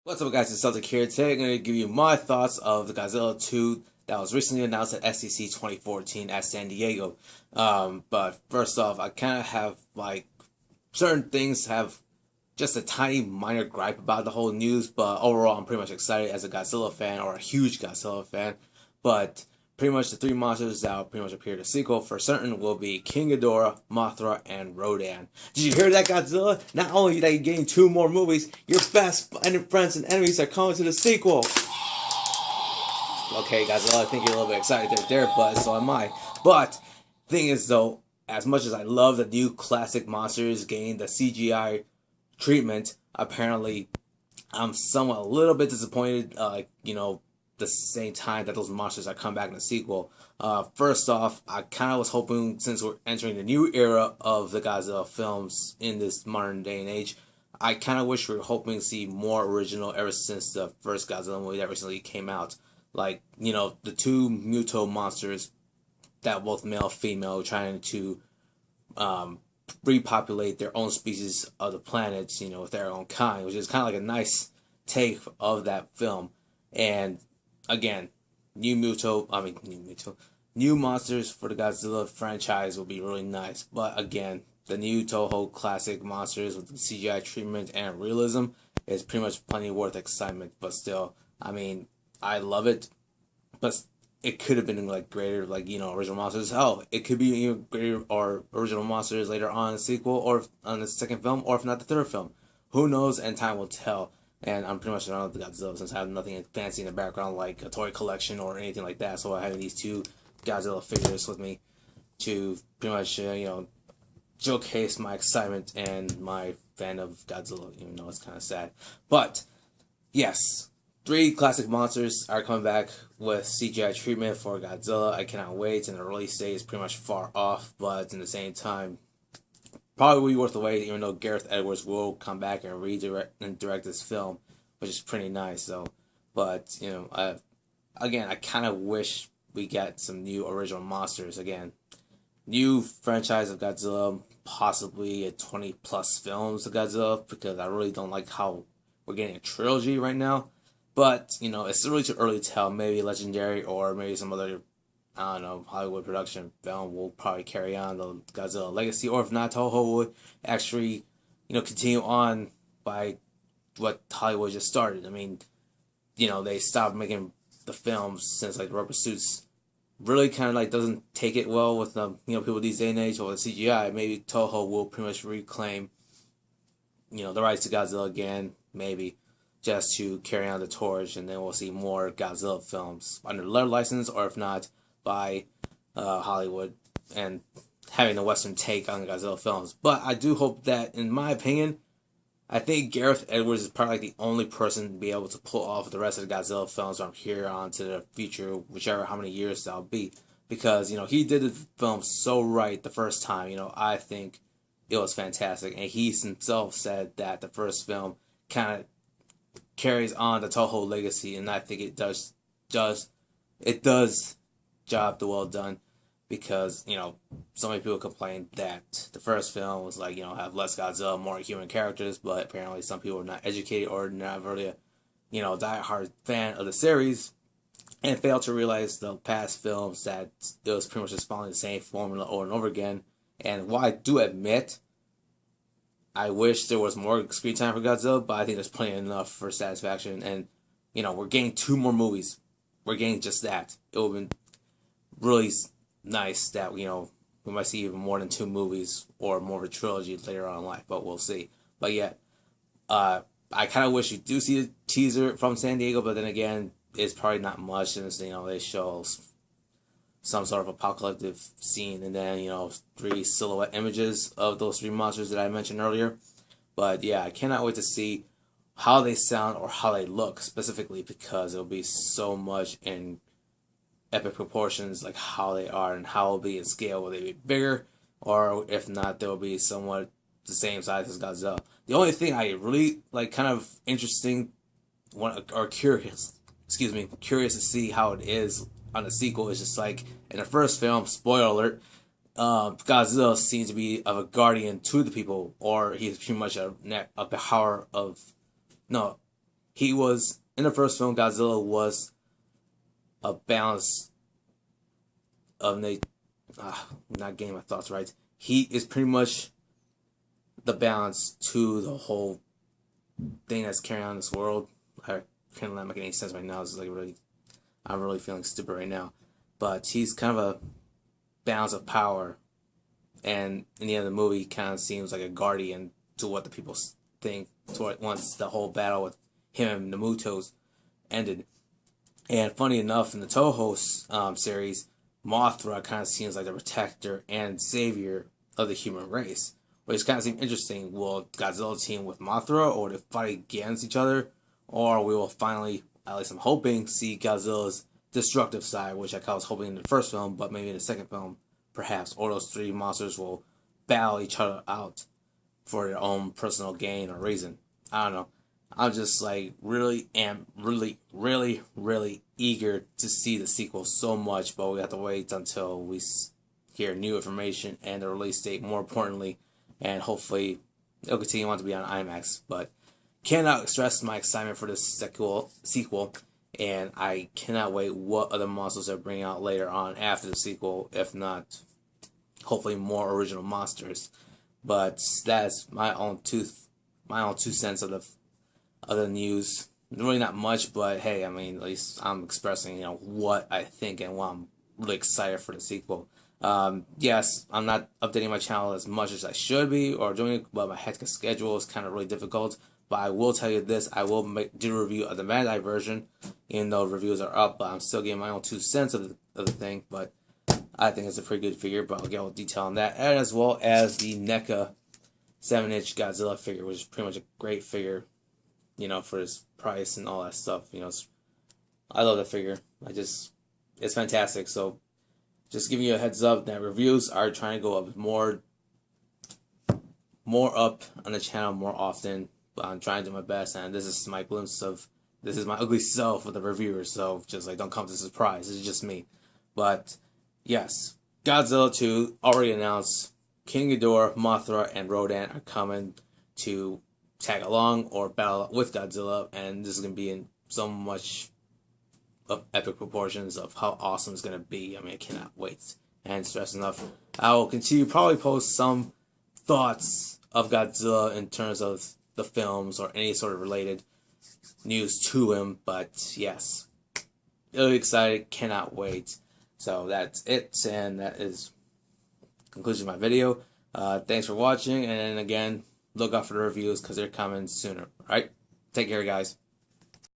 What's up, guys? It's Celtic here. Today I'm going to give you my thoughts of the Godzilla 2 that was recently announced at SCC 2014 at San Diego. But first off, I kind of have, certain things have just a tiny minor gripe about the whole news, but overall I'm pretty much excited as a Godzilla fan, or a huge Godzilla fan. But pretty much the three monsters that will pretty much appear in the sequel for certain will be King Ghidorah, Mothra, and Rodan. Did you hear that, Godzilla? Not only that you're getting two more movies, your best friends and enemies are coming to the sequel. Okay, Godzilla, I think you're a little bit excited there, but so am I. But thing is though, as much as I love the new classic monsters getting the CGI treatment, apparently I'm somewhat a little bit disappointed, the same time that those monsters are come back in the sequel. First off, I kind of was hoping, since we're entering the new era of the Godzilla films in this modern day and age, I kind of wish we were hoping to see more original ever since the first Godzilla movie that recently came out. Like, the two Muto monsters that both male and female trying to repopulate their own species of the planet, with their own kind, which is kind of like a nice take of that film. And again, new monsters for the Godzilla franchise will be really nice. But again, the new Toho classic monsters with the CGI treatment and realism is pretty much plenty worth excitement. But still, I love it, but it could have been greater, original monsters. Hell, it could be even greater or original monsters later on in the sequel, or on the second film, or if not the third film. Who knows? And time will tell. And I'm pretty much around with the Godzilla since I have nothing fancy in the background like a toy collection or anything like that. So having these two Godzilla figures with me to pretty much, showcase my excitement and my fan of Godzilla, even though it's kind of sad. But yes, three classic monsters are coming back with CGI treatment for Godzilla. I cannot wait, and the release date is pretty much far off, but in the same time, probably will be worth the wait, even though Gareth Edwards will come back and redirect and direct this film, which is pretty nice, though. But, I kind of wish we get some new original monsters. Again, new franchise of Godzilla, possibly a 20-plus films of Godzilla, because I really don't like how we're getting a trilogy right now. But, it's really too early to tell. Maybe Legendary or maybe some other, Hollywood production film will probably carry on the Godzilla legacy. Or if not, Toho would actually, continue on by what Hollywood just started. They stopped making the films since, the rubber suits really kind of, doesn't take it well with, people these day and age, or the CGI. Maybe Toho will pretty much reclaim, the rights to Godzilla again, maybe, just to carry on the torch, and then we'll see more Godzilla films under their license, or if not, by Hollywood, and having a Western take on Godzilla films. But I do hope that, in my opinion, I think Gareth Edwards is probably the only person to be able to pull off the rest of the Godzilla films from here on to the future, how many years that'll be. Because, he did the film so right the first time, I think it was fantastic. And he himself said that the first film kind of carries on the Toho legacy, and I think it does job well done, because so many people complained that the first film was have less Godzilla, more human characters, but apparently some people are not educated or not really a die-hard fan of the series, and failed to realize the past films that it was pretty much just following the same formula over and over again. And while I do admit I wish there was more screen time for Godzilla, but I think there's plenty enough for satisfaction. And, we're getting two more movies. We're getting just that. It would have been really nice that, we might see even more than two movies or more of a trilogy later on in life, but we'll see. But yeah, I kind of wish you do see a teaser from San Diego, but then again, it's probably not much, since, they show some sort of apocalyptic scene, and then, three silhouette images of those three monsters that I mentioned earlier. But yeah, I cannot wait to see how they sound or how they look specifically, because it'll be so much in epic proportions, like how they are and how it'll be in scale. Will they be bigger, or if not, they'll be somewhat the same size as Godzilla. The only thing I really kind of interesting, curious to see how it is on the sequel, is just in the first film, spoiler alert, Godzilla seems to be of a guardian to the people, or he's pretty much a power of, no, he was in the first film. Godzilla was a balance of not getting my thoughts right. He is pretty much the balance to the whole thing that's carrying on this world. I can't not make any sense right now. It's like I'm really feeling stupid right now. But he's kind of a balance of power, and in the end of the movie, he kind of seems like a guardian to what the people think once the whole battle with him and the Mutos ended. And funny enough, in the Toho series, Mothra kind of seems like the protector and savior of the human race, which kind of seems interesting. Will Godzilla team with Mothra, or they fight against each other, or we will finally, at least I'm hoping, see Godzilla's destructive side, which I was hoping in the first film, but maybe in the second film, perhaps, or those three monsters will battle each other out for their own personal gain or reason. I don't know. I'm just like really eager to see the sequel so much, but we have to wait until we hear new information and the release date, more importantly, and hopefully it'll continue on to be on IMAX. But cannot stress my excitement for this sequel, and I cannot wait what other monsters they're bringing out later on after the sequel, if not, hopefully more original monsters. But that's my own two cents of the news. Really not much, but hey, I mean, at least I'm expressing, what I think and what I'm really excited for the sequel. Yes, I'm not updating my channel as much as I should be or doing it, but my hectic schedule is kind of really difficult. But I will tell you this, I will do a review of the Bandai version, even though reviews are up, but I'm still getting my own 2 cents of the thing. But I think it's a pretty good figure, but I'll get all the detail on that, as well as the NECA 7-inch Godzilla figure, which is pretty much a great figure, for his price and all that stuff. I love that figure. It's fantastic. So just giving you a heads up that reviews are trying to go up more up on the channel more often. But I'm trying to do my best, and this is my ugly self with the reviewer. So just like, don't come to surprise. It's just me. But yes, Godzilla 2 already announced. King Ghidorah, Mothra, and Rodan are coming to tag along or battle with Godzilla, and this is going to be in so much of epic proportions of how awesome it's going to be. I mean, I cannot wait. And stress enough, I will continue probably post some thoughts of Godzilla in terms of the films or any sort of related news to him. But yes, really excited, cannot wait. So that's it, and that is the conclusion of my video. Thanks for watching, and again, look out for the reviews because they're coming sooner. Alright, take care, guys.